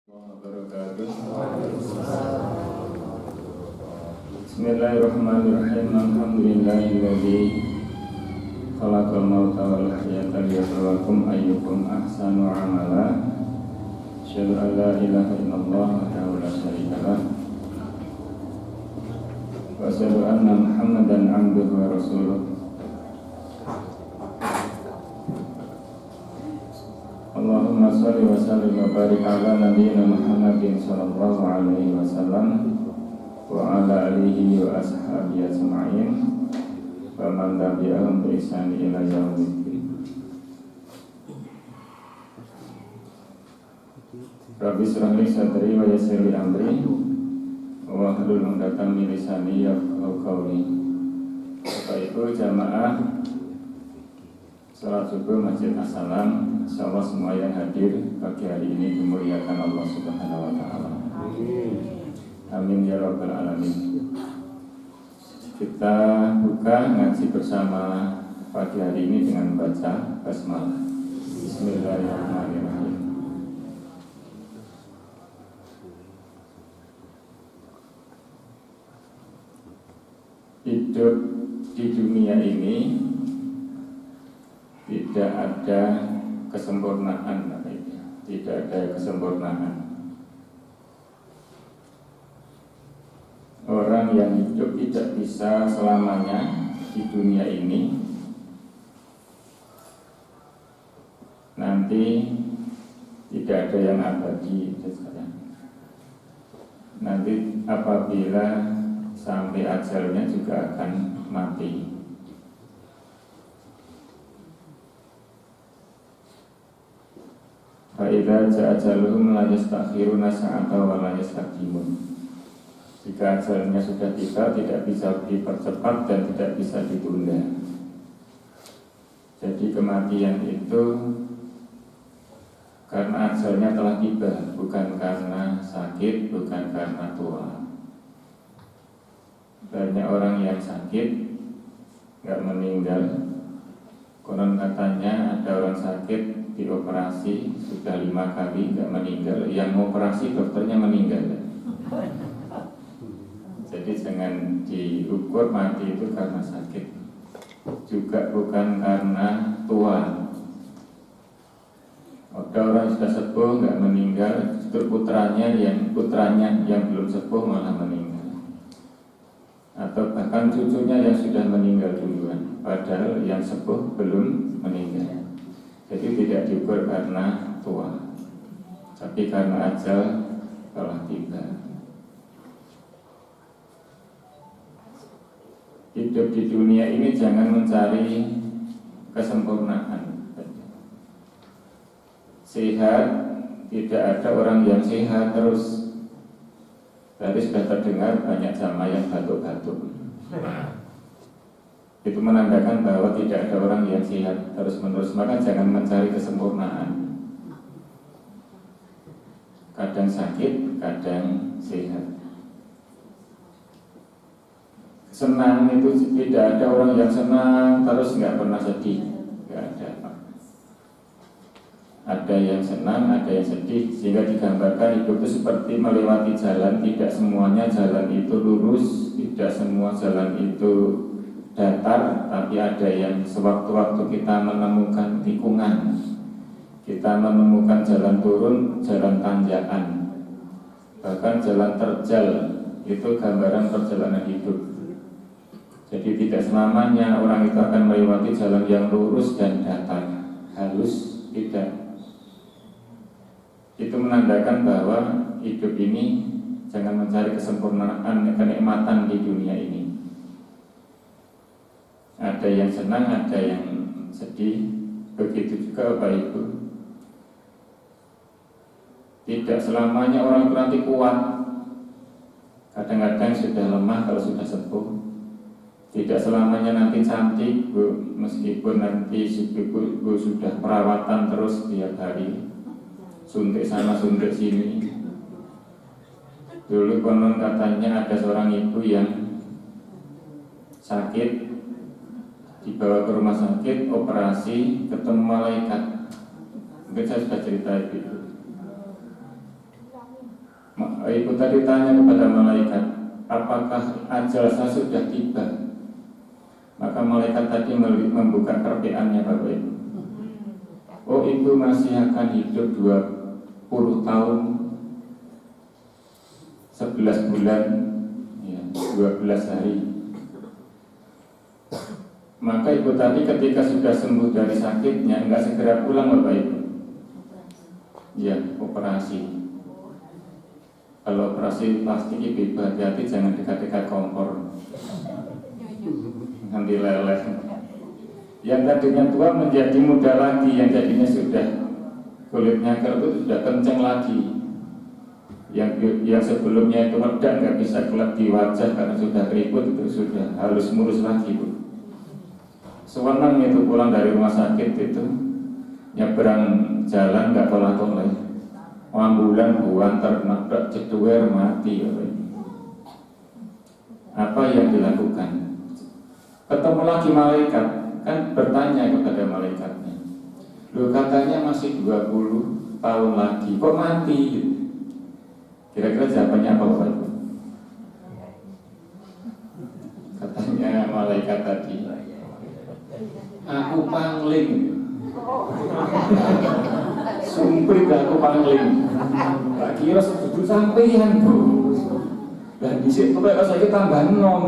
Wabarakatuh. Bismillahirrahmanirrahim. Alhamdulillahilladzi khalaqal mauta wal hayata liyabluwakum ayyukum ahsanu amala. Asyhadu an la ilaha illallah wahdahu la syarika lah. Wa asyhadu anna Muhammadan abduhu wa rasuluh. Allahumma sholli wa sallim wa barik ala nabiyyina Muhammadin sallallahu alaihi wasallam wa ala alihi wa ashabihi ajma'in wa man tabi'ahum bi ihsan ila yaumiddin. Rabbi shrah li sadri wa yassir li amri wa hlul 'uqdatam min lisani yafqahu qawli. Bapak Ibu jamaah salat subuh Masjid As-Salam, insyaallah semua yang hadir pagi hari ini dimuliakan Allah Subhanahu wa taala. Amin ya rabbal alamin. Kita buka ngaji bersama pagi hari ini dengan baca basmalah. Bismillahirrahmanirrahim. Hidup di dunia ini tidak ada kesempurnaan, tidak ada kesempurnaan. Orang yang hidup tidak bisa selamanya di dunia ini, nanti tidak ada yang abadi. Nanti apabila sampai ajalnya juga akan mati. Fa'idha ja'ajaluhum la yastakhiruna sa'ata wa la yastaqdimun. Jika ajalnya sudah tiba, tidak bisa dipercepat dan tidak bisa ditunda. Jadi kematian itu karena ajalnya telah tiba, bukan karena sakit, bukan karena tua. Banyak orang yang sakit gak meninggal. Konon katanya ada orang sakit dioperasi sudah 5 kali nggak meninggal, yang operasi dokternya meninggal. Jadi jangan diukur mati itu karena sakit, juga bukan karena tua. Ada orang sudah sepuh nggak meninggal, justru putranya yang belum sepuh malah meninggal, atau bahkan cucunya yang sudah meninggal duluan, padahal yang sepuh belum meninggal. Jadi tidak diukur karena tua, tapi karena ajal telah tiba. Hidup di dunia ini jangan mencari kesempurnaan. Sehat, tidak ada orang yang sehat terus. Tadi sudah terdengar banyak jamaah yang batuk-batuk. Itu menandakan bahwa tidak ada orang yang sehat terus-menerus. Maka jangan mencari kesempurnaan. Kadang sakit, kadang sehat. Senang itu tidak ada orang yang senang terus nggak pernah sedih, nggak ada. Ada yang senang, ada yang sedih, sehingga digambarkan hidup itu seperti melewati jalan. Tidak semuanya jalan itu lurus, tidak semua jalan itu datar, tapi ada yang sewaktu-waktu kita menemukan tikungan, kita menemukan jalan turun, jalan tanjakan, bahkan jalan terjal. Itu gambaran perjalanan hidup. Jadi tidak selamanya orang itu akan melewati jalan yang lurus dan datar, halus, tidak. Itu menandakan bahwa hidup ini jangan mencari kesempurnaan, kenikmatan di dunia ini. Ada yang senang, ada yang sedih. Begitu juga Bapak Ibu. Tidak selamanya orang itu nanti kuat. Kadang-kadang sudah lemah kalau sudah sepuh. Tidak selamanya nanti cantik, Bu, meskipun nanti Bu sudah perawatan terus tiap hari, suntik sana suntik sini. Dulu konon katanya ada seorang ibu yang sakit, dibawa ke rumah sakit, operasi, ketemu malaikat. Mungkin saya sudah cerita itu. Ibu tadi tanya kepada malaikat, apakah ajal saya sudah tiba? Maka malaikat tadi membuka kerpeannya Bapak Ibu. Oh, ibu masih akan hidup 20 tahun 11 bulan ya, 12 hari. Maka ibu tadi ketika sudah sembuh dari sakitnya enggak segera pulang Bapak Ibu. Ya, operasi. Kalau operasi plastik ibu hati-hati, jangan dekat-dekat kompor, nanti leleh. Yang tadinya tua menjadi muda lagi, yang jadinya sudah kulitnya keruh sudah kenceng lagi. Yang sebelumnya itu medak nggak bisa kelihatan di wajah karena sudah keriput, itu sudah halus mulus lagi Bu. Sewenang itu pulang dari rumah sakit itu nyebrang jalan nggak tolak-tolak, ambulan buang ternabrak ceduer mati. Apa yang dilakukan? Ketemu lagi malaikat, kan bertanya kepada malaikatnya, loh katanya masih 20 tahun lagi, kok mati? Kira-kira jawabannya apa Bapak Ibu? Katanya malaikat tadi, aku pangling. Sumprit aku pangling. Tak kira seduduk sampeyan Bu. Dan disini kalau saya tambah nom.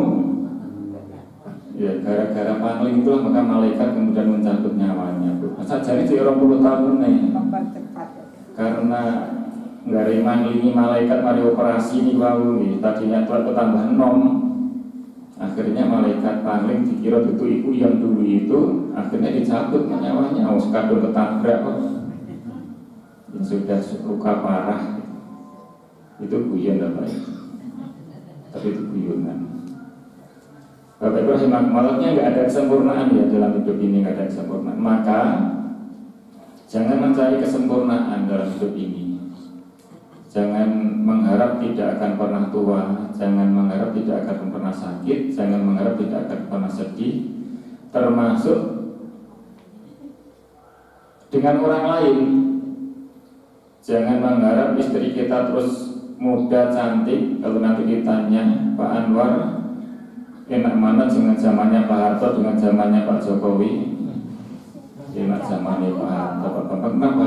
Ya gara-gara pangling itulah maka malaikat kemudian mencabut nyawanya Bu. Sajane 20 tahun nih. Karena nggak manglingi malaikat mari operasi ini wau nih. Tadinya telah tambah nom. Akhirnya malaikat pangling dikira itu ibu yang dulu itu, akhirnya dicabut nyawanya. Oh, kadung ketabrak kok. Ya, sudah luka parah. Itu guyon Bapak Ibu. Tapi itu guyonan. Bapak Ibu maksudnya nggak ada kesempurnaan ya dalam hidup ini, nggak ada kesempurnaan. Maka jangan mencari kesempurnaan dalam hidup ini. Jangan mengharap tidak akan pernah tua, jangan mengharap tidak akan pernah sakit, jangan mengharap tidak akan pernah sedih, termasuk dengan orang lain. Jangan mengharap istri kita terus muda cantik, kalau nanti ditanya Pak Anwar enak mana dengan zamannya Pak Harto dengan zamannya Pak Jokowi? Enak zamannya Pak Harto. Kenapa?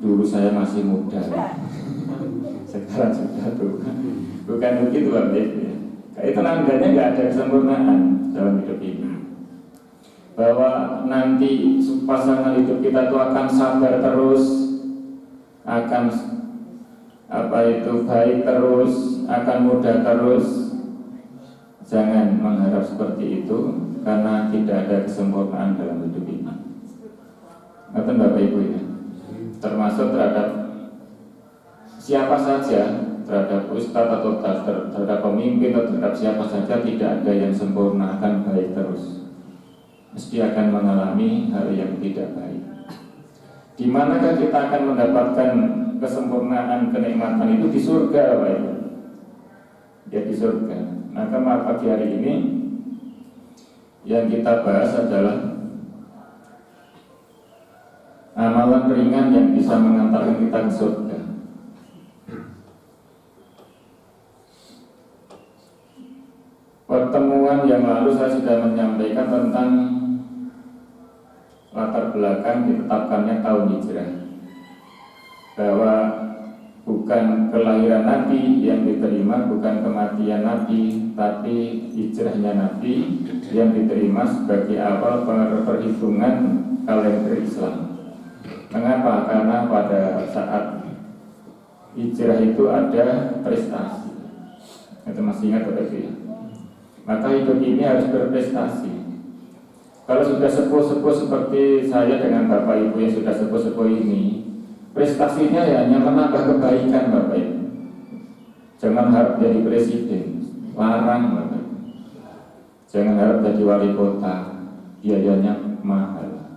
Dulu saya masih muda. Sekarang sudah tua. Bukan begitu Pak ya. Itu nandanya nggak ada kesempurnaan dalam hidup ini. Bahwa nanti pasangan hidup kita itu akan sabar terus, akan baik terus, akan mudah terus. Jangan mengharap seperti itu karena tidak ada kesempurnaan dalam hidup ini. Ngerti Bapak Ibu ya. Termasuk terhadap siapa saja, terhadap ustadz atau terhadap pemimpin atau terhadap siapa saja, tidak ada yang sempurna, akan baik terus. Mesti akan mengalami hal yang tidak baik. Di manakah kita akan mendapatkan kesempurnaan kenikmatan itu? Di surga Bapak Ibu. Ya di surga. Maka pagi hari ini yang kita bahas adalah amalan ringan yang bisa mengantarkan kita ke surga. Pertemuan yang lalu saya sudah menyampaikan tentang latar belakang ditetapkannya tahun hijrah, bahwa bukan kelahiran Nabi yang diterima, bukan kematian Nabi, tapi hijrahnya Nabi yang diterima sebagai awal perhitungan kalender Islam. Mengapa? Karena pada saat hijrah itu ada prestasi. Itu masih ingat Bapak Ibu ya? Maka hidup ini harus berprestasi. Kalau sudah sepuh-sepuh seperti saya dengan Bapak Ibu yang sudah sepuh-sepuh ini, prestasinya ya hanya menambah kebaikan Bapak Ibu. Jangan harap jadi presiden, larang Bapak Ibu. Jangan harap jadi wali kota, biayanya mahal.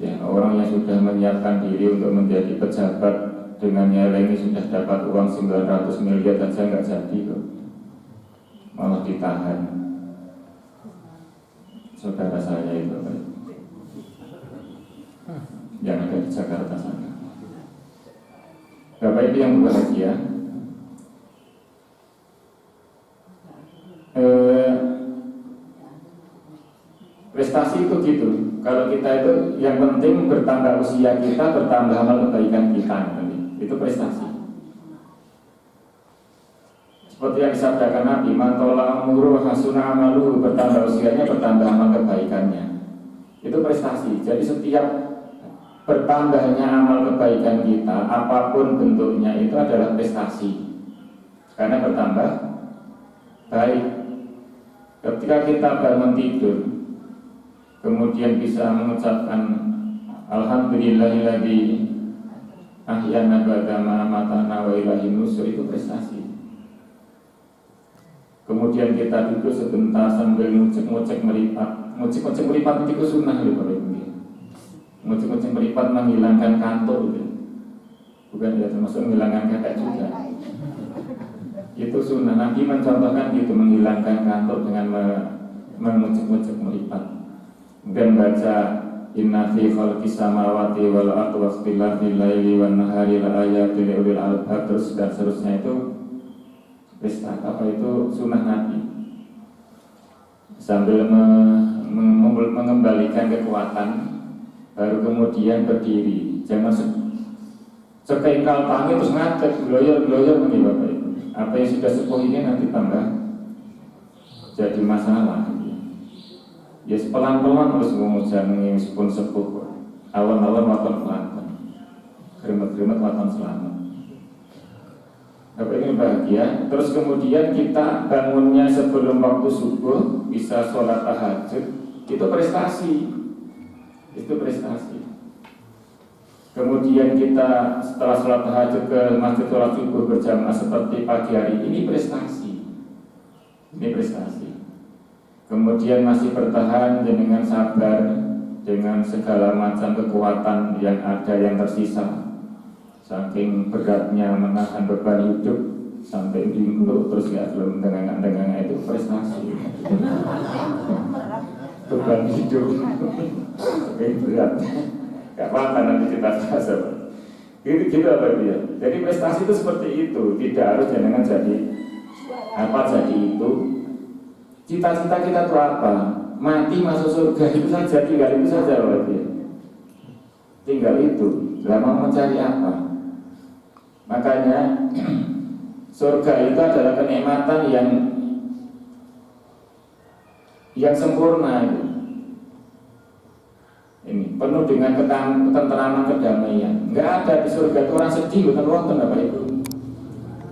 Ya, orang yang sudah menyiapkan diri untuk menjadi pejabat dengan nilai ini sudah dapat uang 900 miliar saja nggak jadi kok. Malah ditahan. Saudara saya itu yang ada di Jakarta sana. Bapak Ibu yang berbahagia, prestasi itu gitu. Kalau kita itu yang penting bertambah usia kita, bertambah amal kebaikan kita, itu prestasi. Seperti yang disabdakan Nabi, mantola umuru hasuna amalu, bertambah usianya, bertambah amal kebaikannya. Itu prestasi. Jadi setiap bertambahnya amal kebaikan kita, apapun bentuknya, itu adalah prestasi. Karena bertambah baik. Ketika kita bangun tidur, kemudian bisa mengucapkan alhamdulillahilladzi ahyana ba'da ma amatana wa ilaihin nusyur, itu prestasi. Kemudian kita duduk sebentar sambil ngucek-ngucek meripat. Ngucek-ngucek meripat itu sunnah loh Bapak Ibu. Ngucek-ngucek meripat menghilangkan kantuk gitu. Bukan ya termasuk menghilangkan kata juga. Itu sunnah. Nabi mencontohkan gitu, menghilangkan kantuk dengan mengucek-ngucek meripat. Dan baca inna fi khalqis samawati wal ardi wakhtilafil laili wan nahari la ayatin li ulil albab, terus dan seterusnya, itu itu sunnah Nabi. Sambil mengembalikan kekuatan, baru kemudian berdiri. Jangan sekengkal tangi terus ngadeg gloyor-gloyor nih Bapak Ibu. Apa yang sudah sepuh ini nanti tambah jadi masalah. Ya pelan-pelan harus mengujangi meskipun sepuh. Awal-awal waton pelan-pelan, geremet-geremet waton selamat. Bapak ini bahagia. Terus kemudian kita bangunnya sebelum waktu subuh, bisa sholat tahajud, itu prestasi. Itu prestasi. Kemudian kita setelah sholat tahajud ke masjid sholat subuh berjamaah seperti pagi hari, ini prestasi. Ini prestasi. Kemudian masih bertahan dengan sabar dengan segala macam kekuatan yang ada yang tersisa. Saking beratnya menahan beban hidup sampai dingkluk terus ya belum dengan itu prestasi. Beban hidup berat. Gak apa-apa nanti kita bahas. Gitu apa dia? Jadi prestasi itu seperti itu, tidak harus jangan jadi apa jadi itu. Cita-cita kita itu apa? Mati masuk surga itu saja, tinggal itu saja loh dia. Tinggal itu. Lah mau mencari apa? Makanya surga itu adalah kenikmatan yang sempurna itu. Ini penuh dengan ketenteraman, kedamaian. Enggak ada di surga itu orang sedih, betul wonten Bapak Ibu.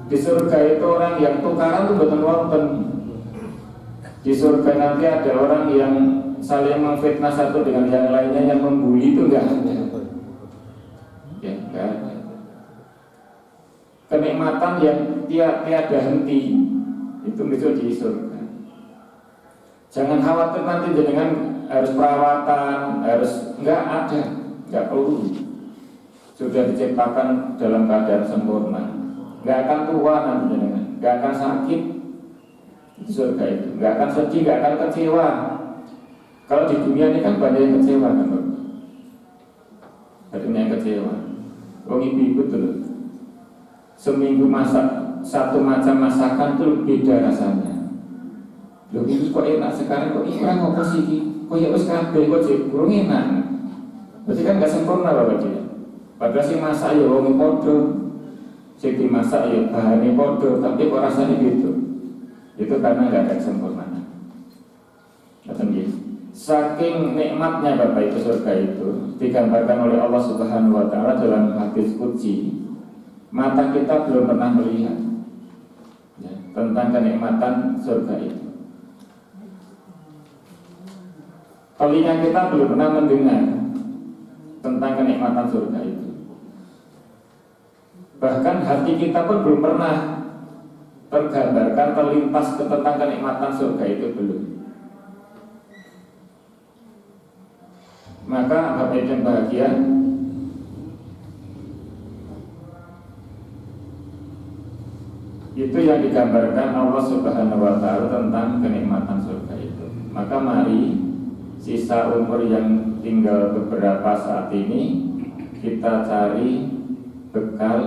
Di surga itu orang yang tukaran itu betul wonten. Di surga nanti ada orang yang saling memfitnah satu dengan yang lainnya, yang membuli, itu enggak ada. Ya, enggak ada. Kenikmatan yang tiada henti itu di surga. Jangan khawatir nanti dengan harus perawatan, harus enggak ada, enggak perlu. Sudah diciptakan dalam keadaan sempurna. Enggak akan tua nanti dengan, enggak akan sakit. Itu surga itu, enggak akan sedih, enggak akan kecewa. Kalau di dunia ini kan banyak yang kecewa kan, banyak yang kecewa. Wong ibu tuh seminggu masak satu macam masakan tuh beda rasanya. Loh ini kok enak sekarang, kok ini kurang apa sih? Kok ya wis kabeh kok jadi kurang enak. Berarti kan gak sempurna Bapak dia. Padahal si masak ya wong padha. Sing dimasak ya bahane padha, tapi kok rasanya gitu. Itu karena gak ada kesempurnaan. Ngoten nggih. Saking nikmatnya Bapak itu surga itu digambarkan oleh Allah Subhanahu wa taala dalam hadis qudsi. Mata kita belum pernah melihat ya, tentang kenikmatan surga itu. Telinga kita belum pernah mendengar tentang kenikmatan surga itu. Bahkan hati kita pun belum pernah tergambarkan, terlintas tentang kenikmatan surga itu belum. Maka Bapak yang bahagia, itu yang digambarkan Allah Subhanahu wa taala tentang kenikmatan surga itu. Maka mari sisa umur yang tinggal beberapa saat ini kita cari bekal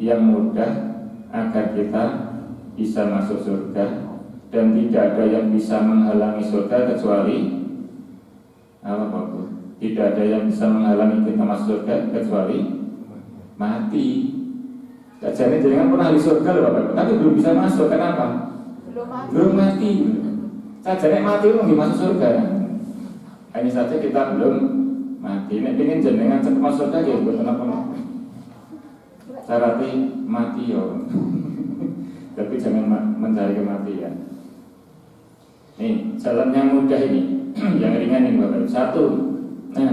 yang mudah agar kita bisa masuk surga, dan tidak ada yang bisa menghalangi surga kecuali apa Pak? Tidak ada yang bisa menghalangi kita masuk surga kecuali mati. Jadi jangan pernah ahli surga loh Bapak, tapi belum bisa masuk. Kenapa? Belum mati. Sajane mati itu nggak masuk surga. Hanya saja kita belum mati. Ini ingin jenengan cepat masuk surga ya, buat apa? Syaratnya mati yo. Tapi jangan mencari kematian. Nih, jalan yang mudah ini, yang ringan ini Bapak. Satu. Nah,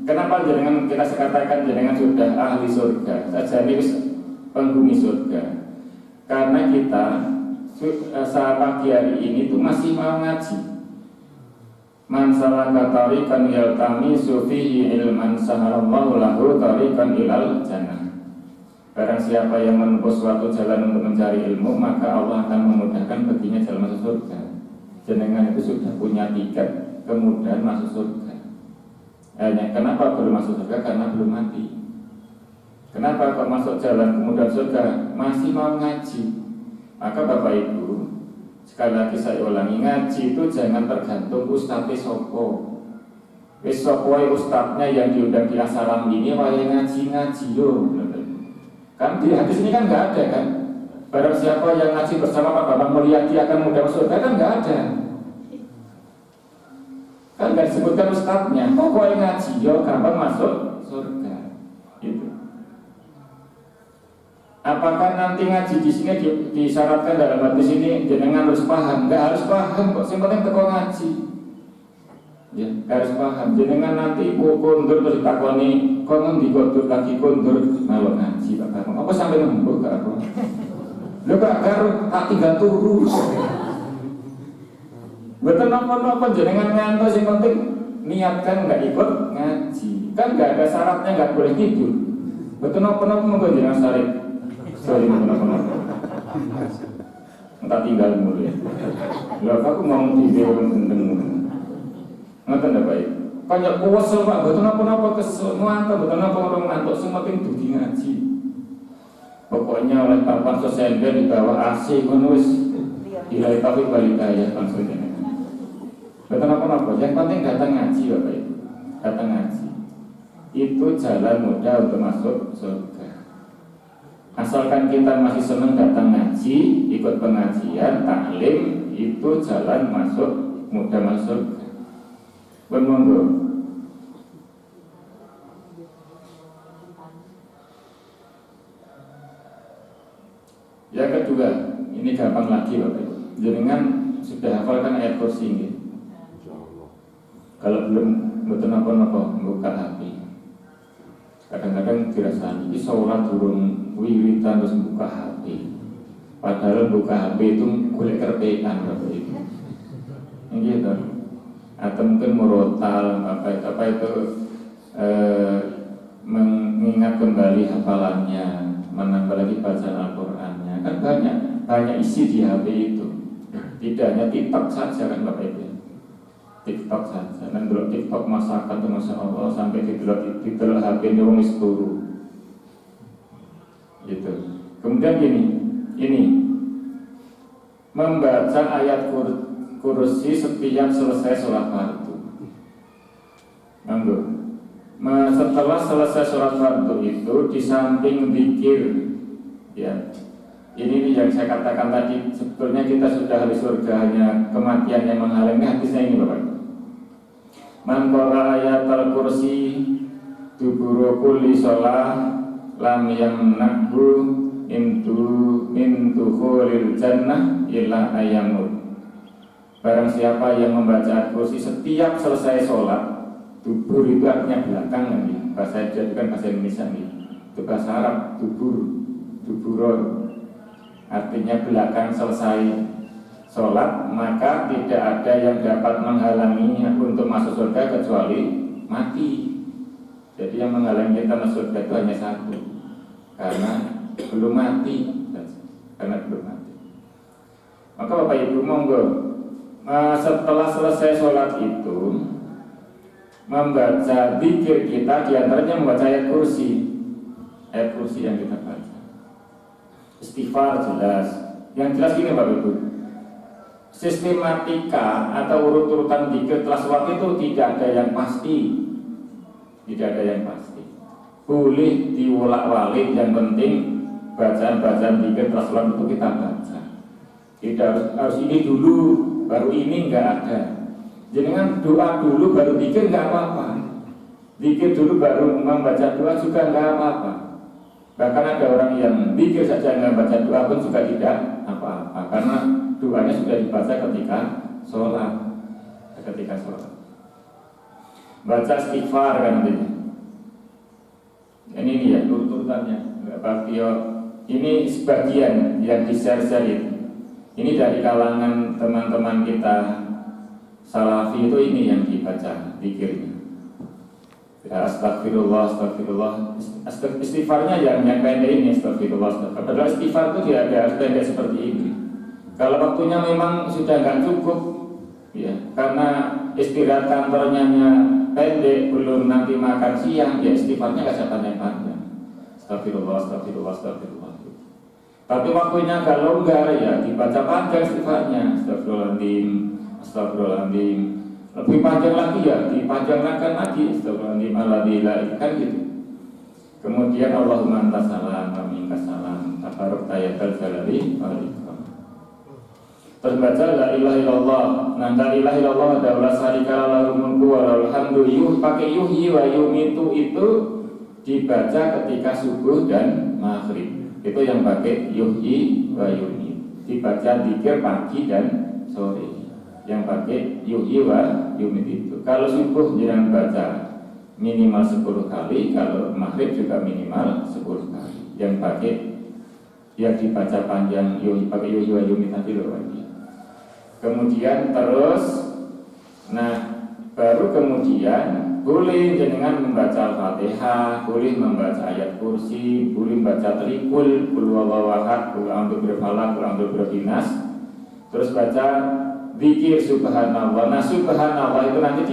kenapa jenengan kita katakan jenengan sudah ahli surga? Sajane wis penghuni surga. Karena kita saat pagi hari ini tuh masih mau ngaji. Man salaka tariqan yaltamisu fihi ilman sahalallahu lahu tariqan ilal jannah. Barang siapa yang menempuh suatu jalan untuk mencari ilmu, maka Allah akan memudahkan baginya jalan masuk surga. Jenengan itu sudah punya tiket kemudahan masuk surga. Kenapa belum masuk surga? Karena belum mati. Kenapa kok masuk jalan kemudahan surga? Masih mau ngaji. Maka Bapak Ibu, sekali lagi saya ulangi, ngaji itu jangan tergantung ustadz sopo. Wis sopo ustadznya yang diundang di asalam ini wae ngaji yo. Kan di hadis ini kan nggak ada kan. Barang siapa yang ngaji bersama Pak Bambang Mulyadi akan mudah masuk surga, kan nggak ada. Kan nggak disebutkan ustadznya. Pokoknya ngaji yo gampang masuk surga. Gitu. Apakah nanti ngaji di sini disyaratkan dalam hadis ini jenengan harus paham? Nggak harus paham kok, yang penting teko ngaji. Ya, nggak harus paham. Jenengan nanti kundur terus ditakoni, kok ngendi kundur lagi kundur malah ngaji Pak Bambang. Apa sampai nembuk gak apa? Lho Kak karo tak tinggal turu. Betul napa-napa jenengan ngantos, yang penting niatkan nggak ikut ngaji. Kan nggak ada syaratnya nggak boleh tidur. Betul napa-napa monggo jenengan syarif. Sorry, kenapa-napa. Entah tinggal mulu ya. Lalu aku mau tidur gendeng. Ngoten ndak baik. Kayak kuwesel Pak, betul napa-napa kesel, ngantuk, betul napa orang ngantuk, sing penting dugi ngaji. Pokoknya oleh papan sosender di bawah AC ngono wis. Ilai taufik wal hidayah maksudnya. Betul napa-napa, yang penting datang ngaji Bapak Ibu. Datang ngaji. Itu jalan mudah untuk masuk surga. Asalkan kita masih senang datang ngaji, ikut pengajian, taklim, itu jalan masuk mudah masuk. Monggo. Yang kedua, ini gampang lagi Bapak Ibu. Jenengan sudah hafalkan ayat kursi ini. Kalau belum betul napa-napa buka HP. Kadang-kadang dirasani ini sholat durung wiwitan terus buka HP. Padahal buka HP itu golek kerpekan Bapak Ibu. Yang gitu. Atau mungkin murotal apa itu mengingat kembali hafalannya, menambah lagi bacaan Al-Qur'annya. Kan banyak isi di HP itu. Tidak hanya TikTok saja kan Bapak Ibu. TikTok saja. Dan kalau TikTok masakan tuh Masya Allah sampai didelok HP-nya wong wis turu. Gitu. Kemudian ini membaca ayat kursi setiap selesai sholat fardu. Monggo. Setelah selesai sholat fardu itu di samping zikir, ya. Ini yang saya katakan tadi, sebetulnya kita sudah ahli surga, hanya kematian yang menghalangi. Hadisnya ini Bapak. Man qara ayatal kursi duburu kulli shalah lam yamnahu min dukhulil jannah illa ayyamut. Barang siapa yang membaca kursi setiap selesai sholat, dubur itu artinya belakang nanti. Bahasa Jawa bukan bahasa Indonesia nih. Itu bahasa Arab, duburor. Artinya belakang selesai sholat, maka tidak ada yang dapat menghalanginya untuk masuk surga kecuali mati. Jadi yang menghalangi kita masuk surga itu hanya satu, karena belum mati. Maka Bapak Ibu monggo, setelah selesai sholat itu membaca zikir kita, diantaranya membaca ayat kursi yang kita baca. istighfar jelas. Yang jelas gini Bapak Ibu, sistematika atau urut-urutan zikir telah sholat itu tidak ada yang pasti, tidak ada yang pasti. Boleh diwolak-walik, yang penting bacaan-bacaan zikir telah sholat itu kita baca. Tidak harus ini dulu baru ini, enggak ada. Jangan doa dulu baru zikir enggak apa-apa. Zikir dulu baru membaca doa juga enggak apa-apa. Bahkan ada orang yang zikir saja enggak baca doa pun juga tidak apa-apa, karena doanya sudah dibaca ketika sholat. Ketika sholat baca istighfar kan nantinya. Ini ya urutannya, enggak pasti ya. Ini sebagian yang di-share-share. Ini dari kalangan teman-teman kita Salafi itu ini yang dibaca zikirnya. Ya, astagfirullah, astagfirullah. Istighfarnya yang pendek ini, astagfirullah, astagfirullah. Padahal istighfar itu dia harus pendek seperti ini. Kalau waktunya memang sudah nggak cukup, ya, karena istirahat kantornya pendek, belum nanti makan siang, ya istighfarnya nggak usah panjang-panjang. Astagfirullah, astagfirullah, astagfirullah. Tapi waktunya agak longgar, ya dibaca panjang istighfarnya. Astagfirullahaladzim, astagfirullahaladzim. Lebih panjang lagi ya, dipanjangkan lagi. Astagfirullahaladzim, alhamdulillah, kan gitu. Kemudian Allahumma anta salam, wa minka salam, tabarok tayatal jalali wal ikram. Terus baca la ilaha illallah. Nah, la ilaha illallah adalah syarika lahul mulku wa lahul hamdu. Pakai yuhyi wa yumitu itu dibaca ketika subuh dan maghrib. Itu yang pakai yuhyi wa yumitu. Dibaca zikir pagi dan sore. Yang pakai yuhyi wa yumitu itu. Kalau subuh jangan baca minimal 10 kali, kalau maghrib juga minimal 10 kali. Yang pakai yang dibaca panjang pakai yuhyi wa yumitu tadi loh lagi. Kemudian terus, nah baru kemudian boleh dengan membaca Al-Fatihah, boleh membaca ayat kursi, boleh membaca trikul, qul huwallahu ahad, qul a'udzu birabbil qul a'udzu birabbin nas. Terus baca zikir subhanallah. Nah subhanallah itu nanti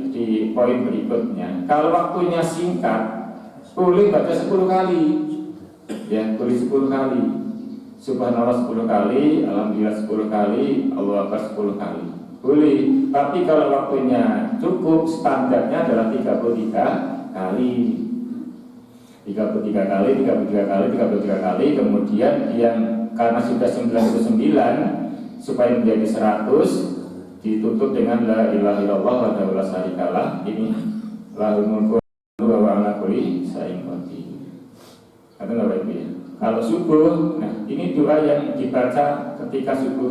di poin berikutnya. Kalau waktunya singkat, boleh baca 10 kali. Ya, boleh 10 kali. Subhanallah 10 kali, alhamdulillah 10 kali, Allahu akbar 10 kali. Boleh, tapi kalau waktunya cukup, standarnya adalah 33 kali. 33 kali, 33 kali, 33 kali. Kemudian yang karena sudah 99 supaya menjadi 100 ditutup dengan la ilaha illallah wa la syarikalah. Ini lahul mulku wa ala kulli syai'in qadir. Kata Bapak Ibu ya. Kalau subuh, nah ini doa yang dibaca ketika subuh,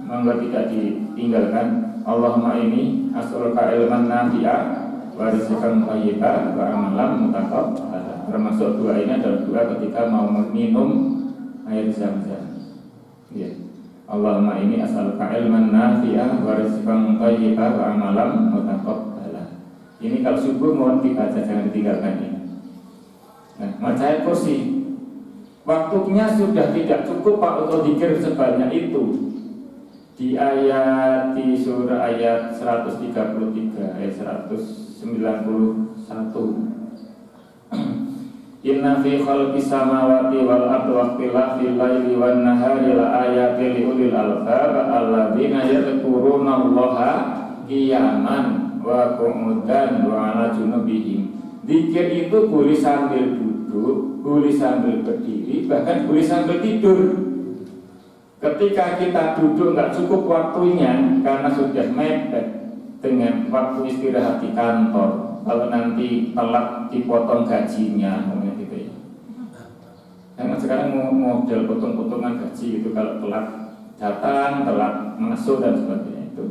monggo tidak ditinggalkan. Allahumma ini as'aluka ilman nafi'a wa rizqan thayyiban wa amalan mutaqabbal. Termasuk doa ini adalah doa ketika mau minum air zam-zam. Ya. Allahumma ini as'aluka ilman nafi'a wa rizqan thayyiban wa amalan mutaqabbal. Ini kalau subuh mohon dibaca, jangan ditinggalkan ini. Nah, baca ayat kursi. Waktunya sudah tidak cukup Pak untuk zikir sebanyak itu. Di surah ayat 133 ayat 191. Inna fi khalqis samawati wal ardi wa ikhtilafil laili wan nahari la ayatin li ulil albab alladzina yadhkuruna Allaha qiyaman wa qu'udan wa 'ala junubihim. Zikir itu boleh sambil duduk, boleh sambil berdiri, bahkan boleh sambil tidur. Ketika kita duduk nggak cukup waktunya karena sudah mepet dengan waktu istirahat di kantor. Kalau nanti telat dipotong gajinya, gitu ya. Karena sekarang model potong-potongan gaji itu kalau telat datang, telat masuk dan sebagainya itu.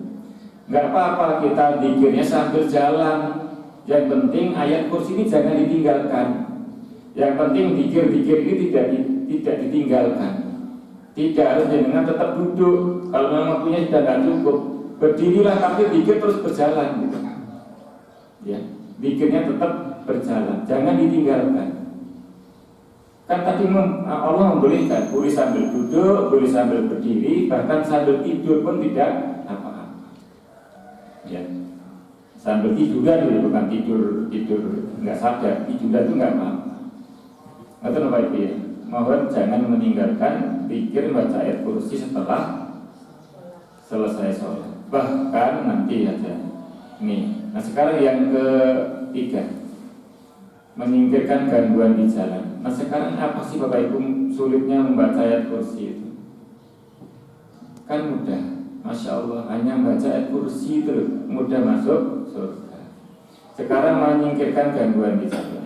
Nggak apa-apa kita zikirnya sambil jalan. Yang penting ayat kursi ini jangan ditinggalkan. Yang penting zikir-zikir ini tidak ditinggalkan. Tidak harus dengan tetap duduk. Kalau memang waktunya sudah tidak cukup, berdirilah tapi zikir terus berjalan. Gitu. Ya, zikirnya tetap berjalan, jangan ditinggalkan. Kan tadi Allah membolehkan, boleh sambil duduk, boleh sambil berdiri, bahkan sambil tidur pun tidak apa-apa. Ya. Sambil tiduran itu bukan tidur nggak sadar, tiduran itu nggak apa-apa. Atau apa itu ya? mohon jangan meninggalkan pikir baca ayat kursi setelah selesai sholat. Bahkan nanti aja nih. Nah sekarang yang ketiga, menyingkirkan gangguan di jalan. Nah sekarang apa sih Bapak Ibu sulitnya membaca ayat kursi itu? Kan mudah, Masya Allah, hanya baca ayat kursi itu mudah masuk surga. Sekarang menyingkirkan gangguan di jalan.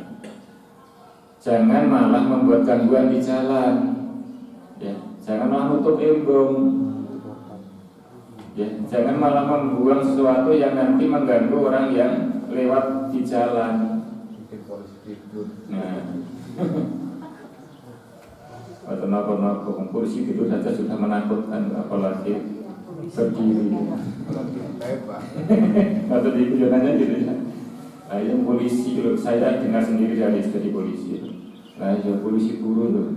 Jangan malah membuat gangguan di jalan, ya. Jangan malah nutup embung, ya. Jangan malah membuang sesuatu yang nanti mengganggu orang yang lewat di jalan. Nah, atau napa-napa kursi tidur saja sudah menakutkan, apalagi berdiri. Atau di kujonannya gitu ya. Nah, yang polisi, saya dengar sendiri dari istri polisi. Nah, ya polisi turun loh,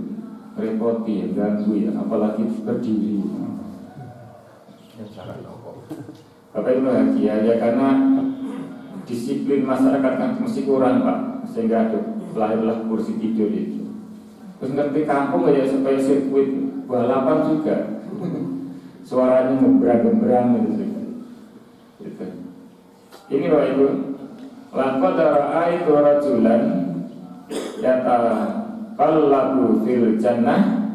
repoti ya, ganggu ya, apalagi berdiri. Bapak Ibu bahagia ya, karena disiplin masyarakat kan mesti kurang Pak, sehingga lahirlah kursi tidur itu. Terus ngerti kampung ya supaya sirkuit balapan juga, suaranya ngebrang-gebrang gitu. Ini Bapak Ibu, laqad ra'aitu rajulan yataqallabu fil jannah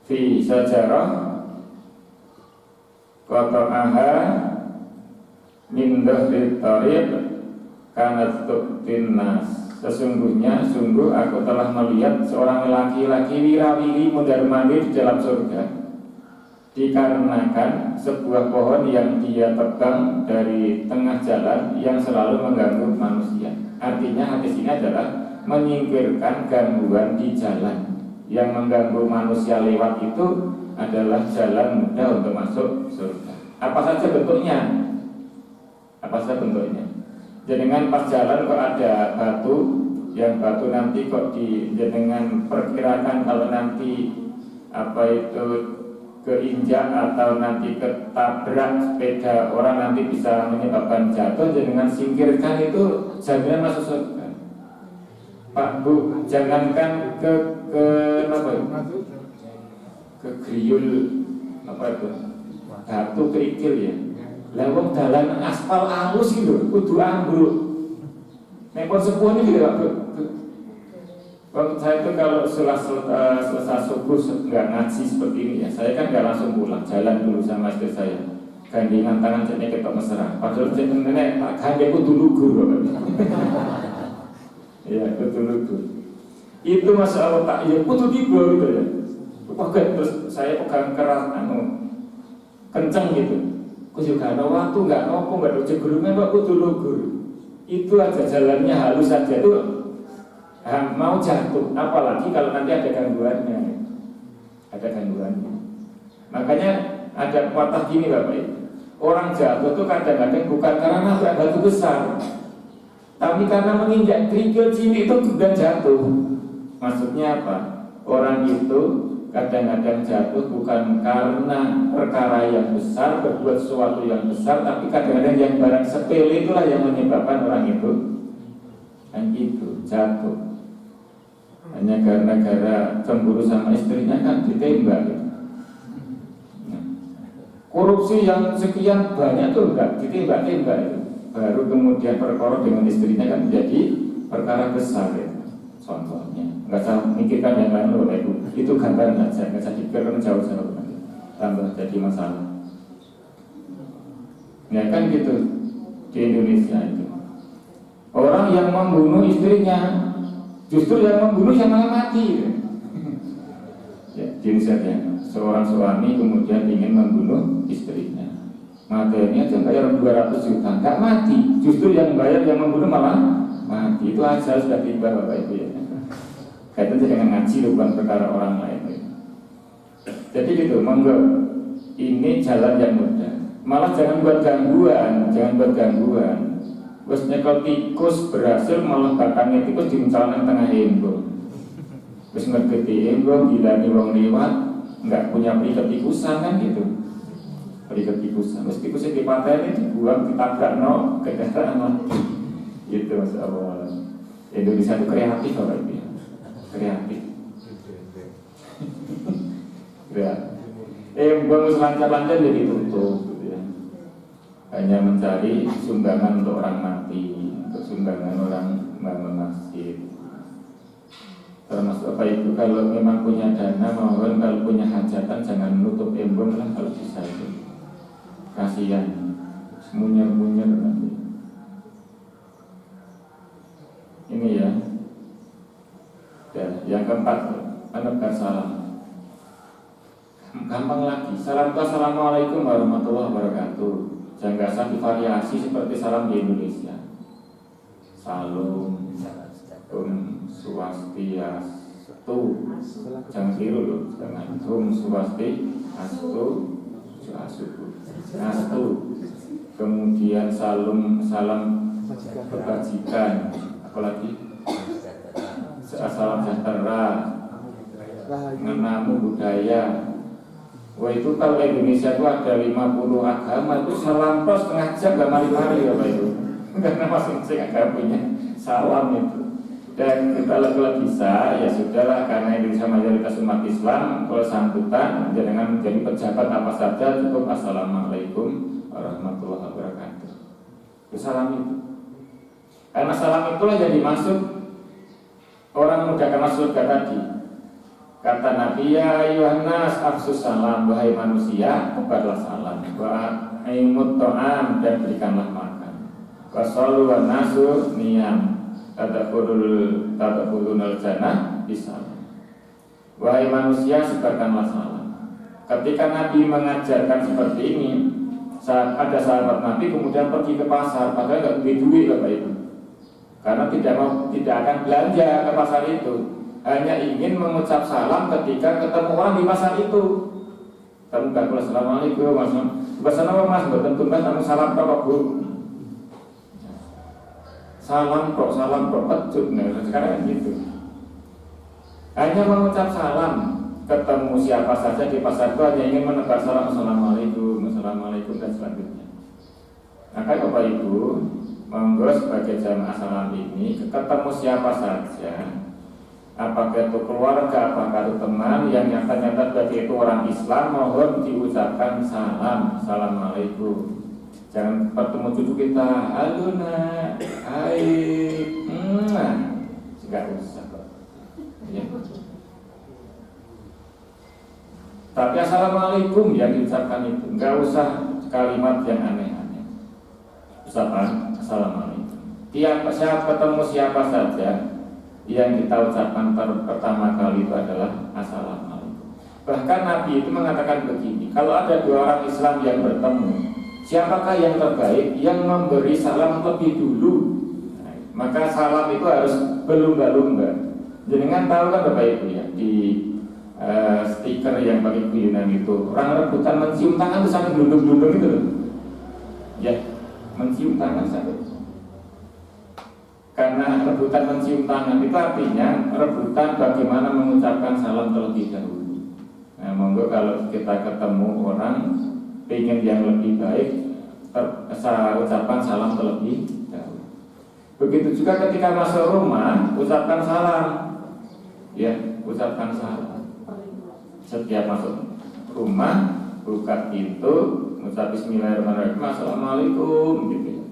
fi sajarah qata'aha min dhahri tariq kanat tu'tin nas. Sesungguhnya sungguh aku telah melihat seorang laki-laki wirawiri mondar-mandir di dalam surga, dikarenakan sebuah pohon yang dia tebang dari tengah jalan yang selalu mengganggu manusia. Artinya hadis ini adalah menyingkirkan gangguan di jalan. Yang mengganggu manusia lewat itu adalah jalan mudah untuk masuk surga. Apa saja bentuknya? Apa saja bentuknya? Jenengan pas jalan kok ada batu, yang batu nanti kok jenengan perkirakan kalau nanti apa itu keinjak atau nanti ketabrak sepeda orang nanti bisa menyebabkan jatuh, jenengan singkirkan, itu jaminan masuk surga. Pak Bu, jangankan ke apa itu? Ke griul apa itu? Batu kerikil ya. Lewat jalan aspal halus gitu, kudu ambruk. Nekor sepuh ini gitu Pak Bu. Waktu saya itu kalau selesai subuh nggak ngaji seperti ini ya, saya kan nggak langsung pulang, jalan dulu sama istri saya, gandengan tangan jadi ketok mesra. Padahal saya nenek tak gandeng kudu lugur, ya kudu lugur. Itu Masya Allah tak ya kudu tiba gitu ya. Pakai terus saya pegang keras kencang gitu. Kau juga ada waktu nggak nopo nggak ada gulungan Pak kudu lugur. Itu aja jalannya halus saja tuh. Mau jatuh, apalagi kalau nanti ada gangguannya. Ada gangguannya. Makanya ada patah gini Bapak. Orang jatuh itu kadang-kadang bukan karena nabrak batu besar, tapi karena menginjak kerikil cilik itu sudah jatuh. Maksudnya apa? Orang itu kadang-kadang jatuh bukan karena perkara yang besar, berbuat sesuatu yang besar, tapi kadang-kadang yang barang sepele itulah yang menyebabkan orang itu kan itu jatuh. Hanya gara-gara cemburu sama istrinya kan ditembak gitu. Nah, korupsi yang sekian banyak tuh enggak ditembak-tembak itu. Baru kemudian perkara dengan istrinya kan menjadi perkara besar ya. Contohnya, enggak usah mikirkan yang lain loh Ibu. Itu gambaran saja, enggak usah dipikirkan jauh-jauh nanti. Tambah jadi masalah. Ya kan gitu di Indonesia itu. Orang yang membunuh istrinya, justru yang membunuh yang malah mati. Ya, di Indonesia ya, seorang suami kemudian ingin membunuh istrinya. Matanya aja bayar 200 juta, nggak mati. Justru yang bayar yang membunuh malah mati. Itu aja sudah tiba Bapak Ibu ya. Kaitannya dengan ngaji bukan perkara orang lain. Jadi gitu, monggo. Ini jalan yang mudah. Malah jangan buat gangguan, jangan buat gangguan. Wes nyekel tikus berhasil malah batangnya tikus dimecalkan tengah embung. Wes ngergeti embung gilani wong liwat nggak punya periket tikusan kan gitu. Periket tikusan, wes tikusnya dipatahin dibuang ditabrak no kendaraan mati. Gitu Masya Allah. Indonesia itu kreatif Bapak Ibu. Kreatif. Ya. Embung lancar-lancar jadi tutup gitu ya. Hanya mencari sumbangan untuk orang mati, untuk sumbangan orang bangun masjid. Termasuk apa itu, kalau memang punya dana mohon, kalau punya hajatan jangan menutup embung lah kalau bisa itu. Kasihan, munyer-munyer nanti. Ini ya. Dan yang keempat, menebar salam. Gampang lagi, salam itu assalamualaikum warahmatullahi wabarakatuh. Jangan usah divariasi seperti salam di Indonesia. Salam, swastiastu, jangan tiru loh, jangan swastiastu, astu. Kemudian salam kebajikan, apalagi salam sejahtera, menamu budaya. Wah itu kalau Indonesia itu ada 50 agama, itu salam terus setengah jam gak mari-mari apa itu. Karena masing-masing agama punya salam itu. Dan kalau bisa ya sudahlah, karena Indonesia mayoritas umat Islam, kalau sambutan jangan menjadi pejabat apa saja, cukup assalamualaikum warahmatullahi wabarakatuh. Itu salam itu. Karena salam itulah jadi masuk orang muda karena surga tadi. Kata Nabi, ya ayuhan nas afsus salam, wahai manusia tebarlah salam, wa aimut ta'am, dan berikanlah makan, wa sallu wa nasu niyam, tadkhulunal jannah bisalam. Wahai manusia sebarkanlah salam. Ketika Nabi mengajarkan seperti ini, saat ada sahabat Nabi kemudian pergi ke pasar, padahal nggak punya duit Bapak Ibu, karena tidak akan belanja ke pasar itu, hanya ingin mengucap salam ketika ketemu orang di pasar itu. Kamu gak boleh assalamualaikum mas, bahasa nama mas, bertentu mas, namun salam kok bu, salam kok pecut, nah sekarang gitu. Hanya mengucap salam, ketemu siapa saja di pasar itu hanya ingin menebar salam, assalamualaikum dan selanjutnya. Maka Bapak Ibu, monggo sebagai jamaah salam ini, ketemu siapa saja, apakah itu keluarga, apakah itu teman yang nyata-nyata bagi itu orang Islam, mohon diucapkan salam, assalamualaikum. Jangan bertemu cucu kita, halo nak, hai, nggak usah ya. Tapi assalamualaikum yang diucapkan itu, nggak usah kalimat yang aneh-aneh. Ucapan assalamualaikum. Siapa ketemu siapa saja, yang kita ucapkan pertama kali itu adalah assalamualaikum. Bahkan Nabi itu mengatakan begini, kalau ada dua orang Islam yang bertemu, siapakah yang terbaik yang memberi salam lebih dulu? Nah, maka salam itu harus berlumba-lumba. Jangan tahu kan Bapak Ibu ya, di stiker yang pakai guyunan itu, orang rebutan mencium tangan itu sampai gelundung-gelundung gitu loh. Ya, mencium tangan sampai. Karena rebutan mencium tangan itu artinya rebutan bagaimana mengucapkan salam terlebih dahulu. Nah, monggo kalau kita ketemu orang ingin yang lebih baik, ucapkan salam terlebih dahulu. Begitu juga ketika masuk rumah, ucapkan salam. Ya, ucapkan salam. Setiap masuk rumah, buka pintu, ucap bismillahirrahmanirrahim, assalamualaikum gitu.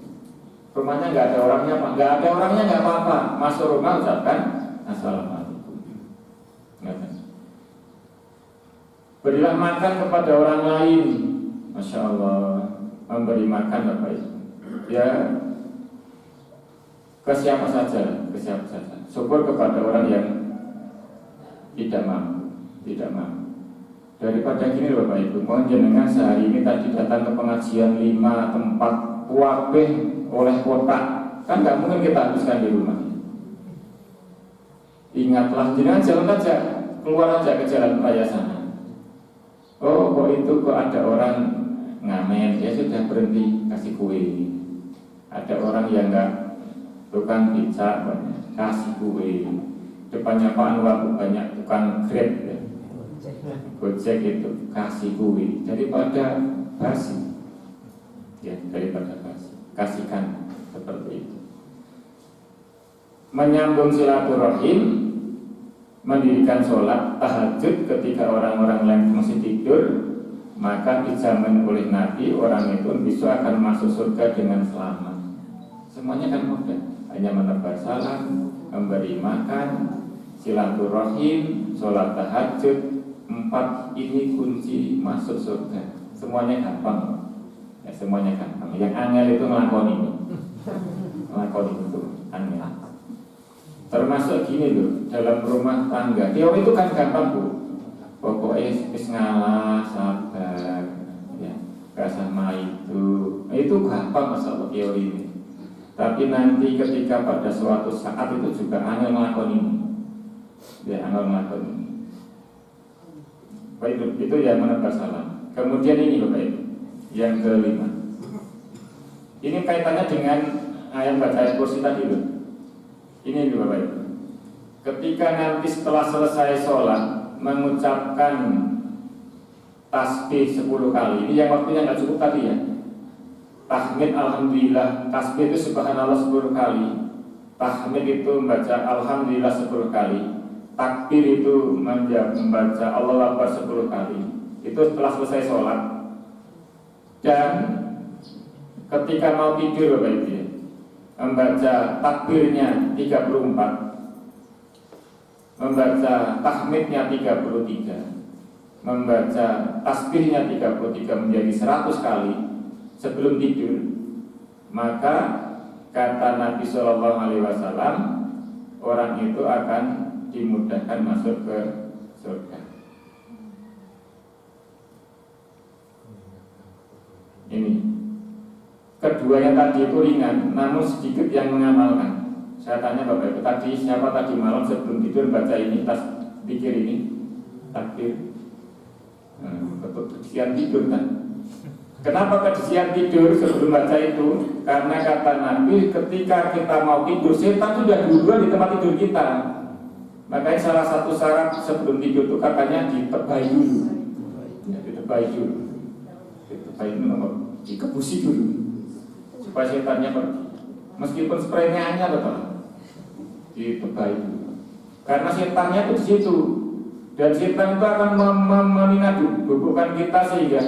Rumahnya nggak ada orangnya, nggak apa-apa. Masuk rumah ucapkan assalamualaikum. Berilah makan kepada orang lain, masya Allah, memberi makan Bapak Ibu. Ya, ke siapa saja. Syukur kepada orang yang tidak mampu. Daripada gini Bapak Ibu, mohon jenengan sehari ini tadi datang ke pengajian 5 tempat, wabeh oleh kotak, kan nggak mungkin kita habiskan di rumah. Ingatlah, jenengan jalan aja, keluar aja ke jalan raya sana. Oh, kok itu kok ada orang ngamen, ya sudah berhenti kasih kue. Ada orang yang nggak tukang pizza, kasih kue. Depannya Pak Anwar banyak tukang Grab, ya. Gojek itu kasih kue daripada basi, ya daripada basi. Kasihkan seperti itu. Menyambung silaturahim mendirikan sholat tahajud ketika orang-orang lain masih tidur, maka dijamin oleh Nabi orang itu besok akan masuk surga dengan selamat. Semuanya kan mudah, hanya menebar salam, memberi makan, silaturahim, sholat tahajud. 4 ini kunci masuk surga. Semuanya gampang, ya, semuanya gampang. Yang angel itu ngelakoni itu angel. Termasuk gini loh, dalam rumah tangga. Teori itu kan gampang bu. Pokoknya ngalah, sabar, ya, gak sama itu gampang masalah teori ini. Tapi nanti ketika pada suatu saat itu juga angel ngelakoni ini, ya, angel ngelakoni ini. Baik, itu yang menebar salam. Kemudian ini Bapak Ibu, yang kelima. Ini kaitannya dengan ayat baca ayat kursi tadi loh. Ini Bapak Ibu. Ketika nanti setelah selesai sholat mengucapkan tasbih 10 kali. Ini yang waktunya nggak cukup tadi ya. Tahmid alhamdulillah, tasbih itu subhanallah 10 kali. Tahmid itu membaca alhamdulillah 10 kali. Takbir itu membaca Allahu Akbar 10 kali. Itu setelah selesai sholat. Dan ketika mau tidur Bapak Ibu ya, membaca takbirnya 34, membaca tahmidnya 33, membaca tasbihnya 33 menjadi 100 kali sebelum tidur. Maka kata Nabi SAW, orang itu akan dimudahkan masuk ke surga. Ini keduanya tadi itu ringan, namun sedikit yang mengamalkan. Saya tanya Bapak Ibu tadi, siapa tadi malam sebelum tidur baca ini, pikir ini, takbir, betul kesian tidur kan? Kenapa kesian tidur sebelum baca itu? Karena kata Nabi, ketika kita mau tidur, setan sudah duluan di tempat tidur kita. Makanya salah satu syarat sebelum tidur itu katanya ditebai dulu, ya, ditebai dulu, dikebusi dulu, supaya setannya pergi. Meskipun spraynya hanya betul, ditebai dulu. Karena setannya itu di situ, dan setan itu akan menidurkan kita sehingga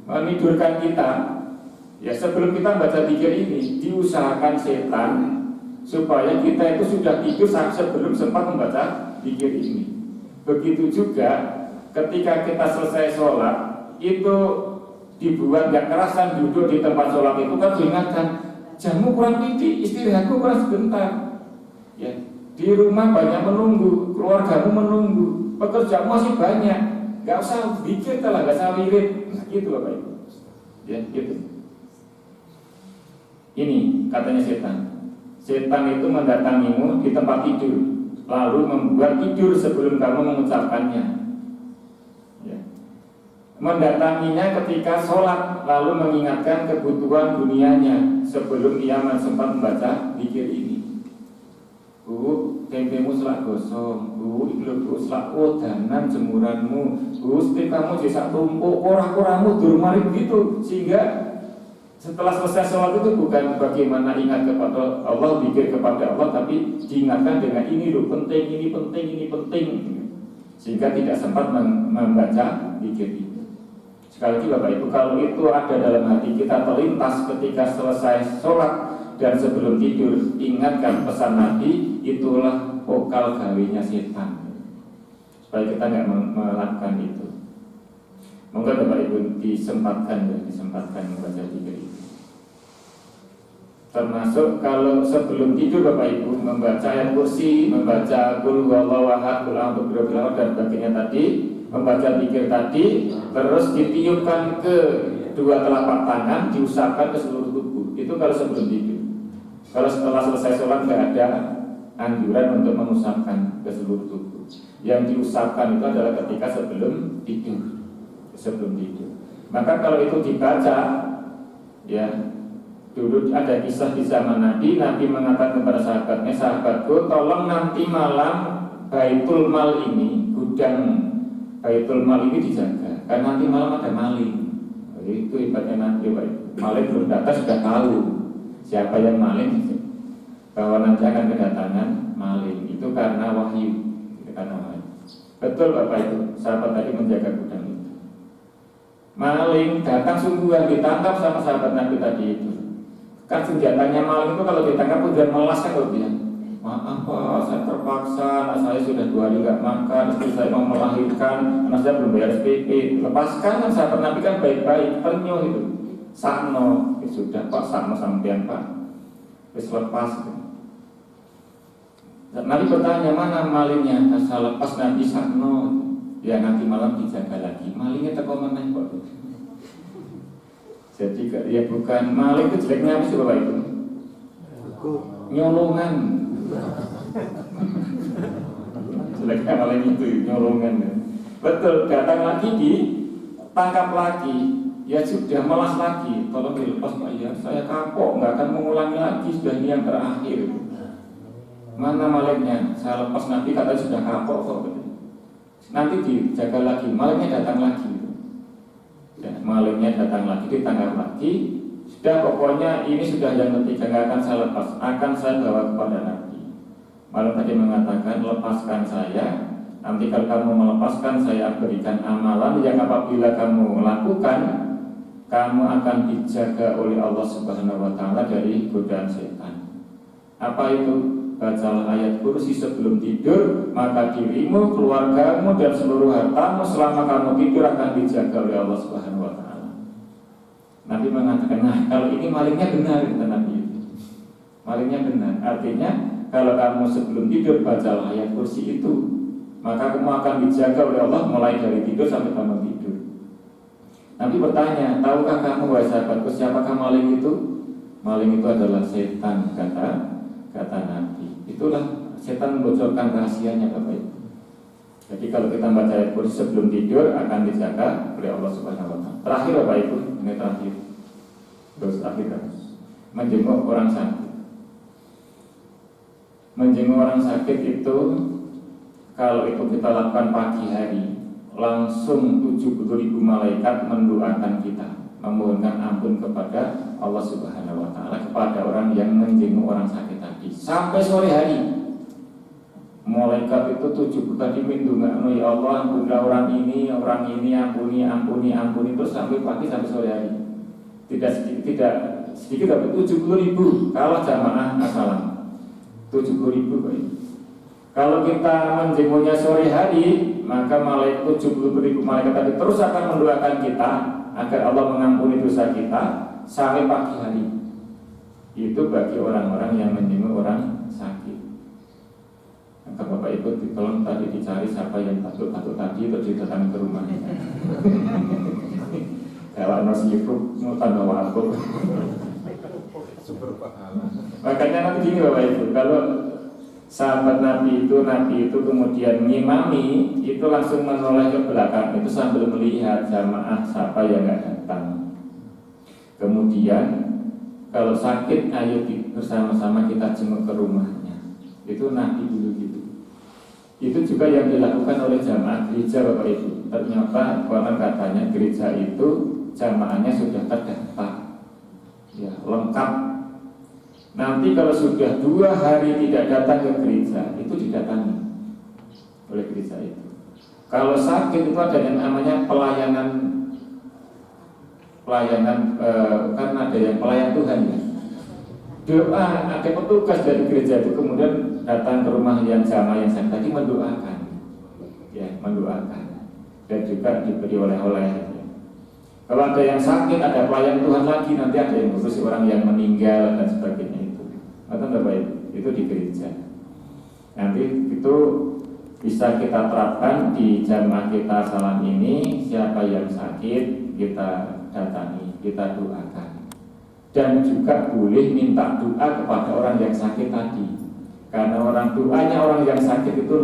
menidurkan kita. Ya sebelum kita baca zikir ini, diusahakan setan supaya kita itu sudah tidur sebelum sempat membaca zikir ini. Begitu juga ketika kita selesai sholat, itu dibuat gak kerasan duduk di tempat sholat itu kan diingatkan, jamu kurang titik, istirahatmu kurang sebentar. Ya, di rumah banyak menunggu, keluargamu menunggu, pekerjaan masih banyak, gak usah zikir telah, gak usah wirid. Nah, gitu Bapak Ibu. Ya, gitu. Ini katanya setan. Setan itu mendatangimu di tempat tidur, lalu membuat tidur sebelum kamu mengucapkannya. Ya. Mendatanginya ketika sholat, lalu mengingatkan kebutuhan dunianya sebelum ia sempat membaca zikir ini. Tempemu selak gosong, ikut selak odanan jemuranmu, setiap kamu jasa tumpuk, korah-korahmu durmari gitu, sehingga setelah selesai sholat itu bukan bagaimana ingat kepada Allah, pikir kepada Allah, tapi diingatkan dengan ini loh penting, ini penting, ini penting, sehingga tidak sempat membaca zikir itu. Sekali lagi Bapak Ibu, kalau itu ada dalam hati kita terlintas ketika selesai sholat dan sebelum tidur, ingatkan pesan Nabi, itulah vokal gawinya setan, supaya kita nggak melakukan itu. Monggo Bapak Ibu disempatkan membaca zikir itu. Termasuk kalau sebelum tidur Bapak Ibu membaca ayat kursi, membaca qul huwallahu ahad, qul a'udzu birabbil falaq dan sebagainya tadi, membaca zikir tadi, terus ditiupkan ke dua telapak tangan, diusapkan ke seluruh tubuh. Itu kalau sebelum tidur. Kalau setelah selesai sholat nggak ada anjuran untuk mengusapkan ke seluruh tubuh. Yang diusapkan itu adalah ketika sebelum tidur. Maka kalau itu dibaca, ya dulu ada kisah di zaman Nabi mengatakan kepada sahabatnya, sahabatku tolong nanti malam Baitul Mal ini, gudang Baitul Mal ini dijaga, karena nanti malam ada maling. Itu ibaratnya nanti maling belum datang sudah tahu siapa yang maling, bahwa nanti akan kedatangan maling. Itu karena wahyu. setan namanya. Betul Bapak Ibu, sahabat tadi menjaga gudang itu. Maling datang sungguhan, ditangkap sama sahabat Nabi tadi itu. Kan senjatanya maling itu kalau ditangkap udah melas kan kalau dia, maaf Pak, saya terpaksa, anak saya sudah 2 hari nggak makan, istri saya mau melahirkan, anak saya belum bayar SPP. Lepaskan, kan sahabat Nabi kan baik-baik, ternyuh itu. Sakno, ya sudah Pak, sakno sampean Pak, terus lepas. Nabi bertanya, mana malingnya? Asal lepas Nabi sakno, ya nanti malam dijaga lagi. Malingnya teko meneh kok. Jadi ya bukan maling itu jeleknya apa sih Bapak Ibu? Nyolongan. Jeleknya maling itu nyolongan. Betul, datang lagi ditangkap lagi. Ya sudah melas lagi. Tolong dilepas Pak ya. Saya kapok, nggak akan mengulangi lagi. Sudah ini yang terakhir. Mana malingnya? Saya lepas Nabi katanya sudah kapok kok. Nanti dijaga lagi. Malingnya datang lagi. Ya, malingnya datang lagi, ditangkap lagi. Sudah pokoknya ini sudah yang ketiga, nggak akan saya lepas, akan saya bawa kepada Nabi. Malam tadi mengatakan, lepaskan saya. Nanti kalau kamu melepaskan, saya berikan amalan yang apabila kamu lakukan, kamu akan dijaga oleh Allah Subhanahu Wa Taala dari godaan setan. Apa itu? Bacalah ayat kursi sebelum tidur, maka dirimu, keluargamu, dan seluruh hartamu selama kamu tidur akan dijaga oleh Allah Subhanahu Wa Taala. Nabi mengatakan, nah kalau ini malingnya benar, kata Nabi. Malingnya benar, artinya kalau kamu sebelum tidur bacalah ayat kursi itu, maka kamu akan dijaga oleh Allah mulai dari tidur sampai kamu tidur. Nabi bertanya, tahukah kamu wahai sahabatku siapakah maling itu? Maling itu adalah setan, kata Nabi. Itulah setan membocorkan rahasianya Bapak Ibu. Jadi kalau kita baca ayat kursi sebelum tidur akan dijaga oleh Allah Subhanahu Wa Taala. Terakhir Bapak Ibu, ini terakhir. Terus terakhir menjenguk orang sakit. Menjenguk orang sakit itu kalau itu kita lakukan pagi hari, langsung 70.000 malaikat mendoakan kita, memohonkan ampun kepada Allah Subhanahu Wa Taala kepada orang yang menjenguk orang sakit tadi sampai sore hari. Malaikat itu 70 tadi mendungakno, ya Allah ampunilah orang ini, ampuni terus sampai pagi sampai sore hari. Tidak sedikit tapi 70.000 kalau jamaah asalam 70.000 Pak. Kalau kita menjenguknya sore hari, maka malaikat 70.000 malaikat tadi terus akan mendoakan kita agar Allah mengampuni dosa kita sampai pagi hari. Itu bagi orang-orang yang menjenguk orang sakit. Maka Bapak Ibu tolong tadi dicari siapa yang batuk-batuk tadi terus didatangi ke rumah. Kalau nasi itu mau tambah waktu. Super pahala. Makanya nanti gini Bapak Ibu, kalau sahabat Nabi itu kemudian ngimami, itu langsung menoleh ke belakang itu sambil melihat jamaah siapa yang nggak datang. Kemudian kalau sakit ayo bersama-sama kita jenguk ke rumahnya. Itu Nabi dulu gitu. Itu juga yang dilakukan oleh jamaah gereja Bapak Ibu. Ternyata konon katanya gereja itu jamaahnya sudah terdaftar, ya lengkap. Nanti kalau sudah 2 hari tidak datang ke gereja, itu didatangi oleh gereja itu. Kalau sakit itu ada yang namanya pelayanan kan ada yang pelayan Tuhan ya. Doa, ada petugas dari gereja itu kemudian datang ke rumah yang jamaah yang sakit tadi mendoakan, ya mendoakan, dan juga diberi oleh-oleh. Kalau ada yang sakit, ada pelayan Tuhan lagi, nanti ada yang khusus orang yang meninggal dan sebagainya itu. Atau enggak baik, itu di gereja. Nanti itu bisa kita terapkan di jamaah kita salam ini. Siapa yang sakit kita datangi, kita doakan. Dan juga boleh minta doa kepada orang yang sakit tadi, karena doanya orang yang sakit itu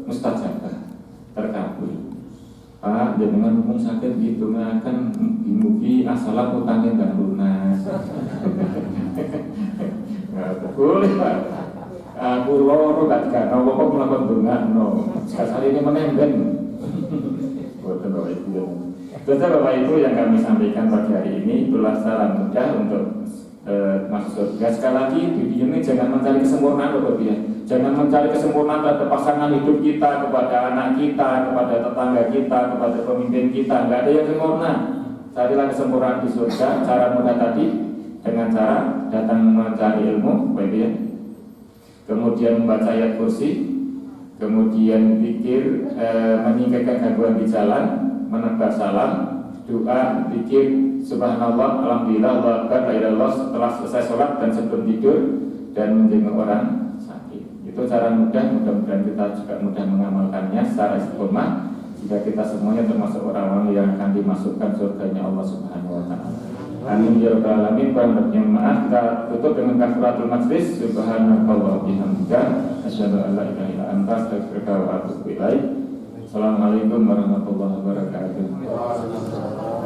mustajabah, terkabul. Pak, jangan ngomong sakit gitu, kan mugi asalam utangin dan lunas. Boleh Pak, aku loro gak dikatakan kok melakukan dongakno. Sekali ini menembeng. Boten Bapak Ibu. Bapak Ibu yang kami sampaikan pagi hari ini itulah saran mudah untuk masuk surga. Sekali lagi di ini jangan mencari kesempurnaan Bapak ya. Jangan mencari kesempurnaan pada pasangan hidup kita, kepada anak kita, kepada tetangga kita, kepada pemimpin kita. Nggak ada yang sempurna. Carilah kesempurnaan di surga. Cara mudah tadi dengan cara datang mencari ilmu, Bapak ya. Kemudian membaca ayat kursi, kemudian pikir, meninggalkan gangguan di jalan, menebar salam, doa, pikir, subhanallah, alhamdulillah, Allah akbar, la ilaha illallah setelah selesai sholat dan sebelum tidur, dan menjenguk orang sakit. Itu cara mudah, mudah-mudahan kita juga mudah mengamalkannya secara istiqomah, jika kita semuanya termasuk orang-orang yang akan dimasukkan surganya Allah Subhanahu wa Ta'ala. Amin ya rabbal alamin. Kurang maaf, kita tutup dengan kafaratul majlis. Subhanallah bihamdika, asyhadu an la ilaha illa anta, astaghfiruka wa atubu ilaik. Assalamualaikum warahmatullahi wabarakatuh.